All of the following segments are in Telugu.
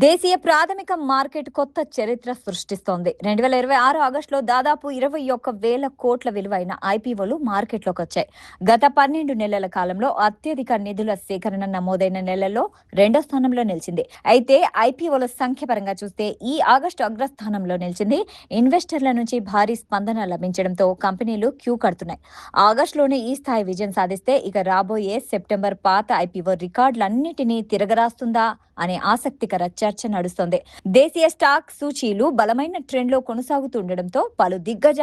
దేశీయ ప్రాథమిక మార్కెట్ కొత్త చరిత్ర సృష్టిస్తోంది. 2026 ఆగస్టులో దాదాపు 21,000 కోట్ల విలువైన ఐపీఓలు మార్కెట్లోకి వచ్చాయి. గత 12 నెలల కాలంలో అత్యధిక నిధుల సేకరణ నమోదైన నెలల్లో రెండో స్థానంలో నిలిచింది. అయితే ఐపీఓల సంఖ్య పరంగా చూస్తే ఈ ఆగస్టు అగ్రస్థానంలో నిలిచింది. ఇన్వెస్టర్ల నుంచి భారీ స్పందన లభించడంతో కంపెనీలు క్యూ కడుతున్నాయి. ఆగస్టులోనే ఈ స్థాయి విజయం సాధిస్తే ఇక రాబోయే సెప్టెంబర్ పాత ఐపీఓ రికార్డులన్నిటినీ తిరగరాస్తుందా అనే ఆసక్తికర చర్చ నడుస్తోంది. దేశీయ స్టాక్ సూచీలు బలమైన ట్రెండ్లో కొనసాగుతుండటంతో పలు దిగ్గజ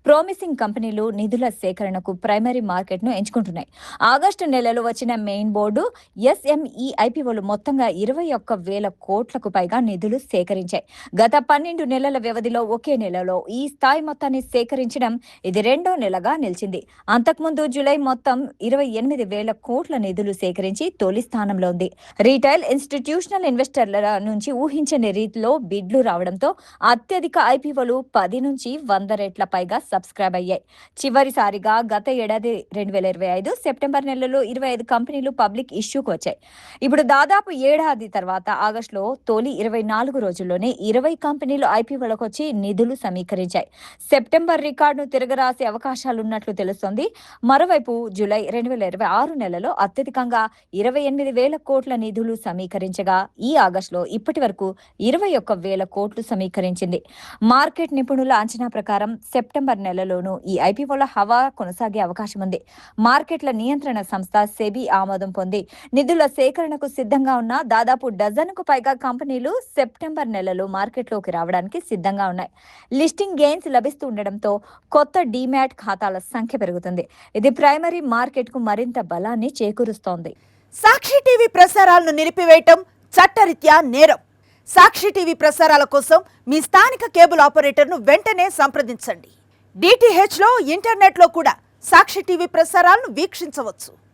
ప్రామిసింగ్ కంపెనీలు నిధుల సేకరణకు ప్రైమరీ మార్కెట్ను ఎంచుకుంటున్నాయి. ఆగస్టు నెలలో వచ్చిన మెయిన్ బోర్డు ఎస్ఎంఈ ఐపీఓలు మొత్తంగా 21,000 కోట్లకు పైగా నిధులు సేకరించాయి. గత 12 నెలల వ్యవధిలో ఒకే నెలలో ఈ స్థాయి మొత్తాన్ని సేకరించడం ఇది రెండో నెలగా నిలిచింది. అంతకుముందు జూలై మొత్తం 28,000 కోట్ల నిధులు సేకరించి తొలి స్థానంలో ఉంది. రీటైల్ ఇన్స్టిట్యూషనల్ ఇన్వెస్టర్ల నుంచి ఊహించని రీతిలో బిడ్లు రావడంతో అత్యధిక ఐపీఓలు 10 నుంచి 100 రెట్ల పైగా సబ్స్క్రైబ్ అయ్యాయి. చివరిసారిగా గత ఏడాది 2025 సెప్టెంబర్ నెలలో 25 కంపెనీలు పబ్లిక్ ఇష్యూకు వచ్చాయి. ఇప్పుడు దాదాపు ఏడాది తర్వాత ఆగస్టులో తొలి 24 రోజుల్లోనే 20 కంపెనీలు ఐపీఓలకు వచ్చి నిధులు సమీకరించాయి. సెప్టెంబర్ రికార్డును తిరగరాసే అవకాశాలున్నట్లు తెలుస్తోంది. మరోవైపు జూలై 2026 నెలలో అత్యధికంగా 28,000 కోట్ల నిధులు సమీకరించగా ఈ ఆగస్టులో ఇప్పటి వరకు 21,000 కోట్లు సమీకరించింది. మార్కెట్ నిపుణుల అంచనా ప్రకారం సెప్టెంబర్ నెలలోనూ ఈ ఐపీఓల హవా కొనసాగే అవకాశం ఉంది. మార్కెట్ల నియంత్రణ సంస్థ సెబీ ఆమోదం పొంది నిధుల సేకరణకు సిద్ధంగా ఉన్న దాదాపు డజన్కు పైగా కంపెనీలు సెప్టెంబర్ నెలలో మార్కెట్లోకి రావడానికి సిద్ధంగా ఉన్నాయి. లిస్టింగ్ గెయిన్స్ లభిస్తుండటంతో కొత్త డీమ్యాట్ ఖాతాల సంఖ్య పెరుగుతుంది. ఇది ప్రైమరీ మార్కెట్కు మరింత బలాన్ని చేకూరుస్తోంది. సాక్షి టీవీ ప్రసారాలను నిలిపివేయటం చట్టరీత్యా నేరం. సాక్షి టీవీ ప్రసారాల కోసం మీ స్థానిక కేబుల్ ఆపరేటర్ను వెంటనే సంప్రదించండి. డిటిహెచ్లో ఇంటర్నెట్లో కూడా సాక్షి టీవీ ప్రసారాలను వీక్షించవచ్చు.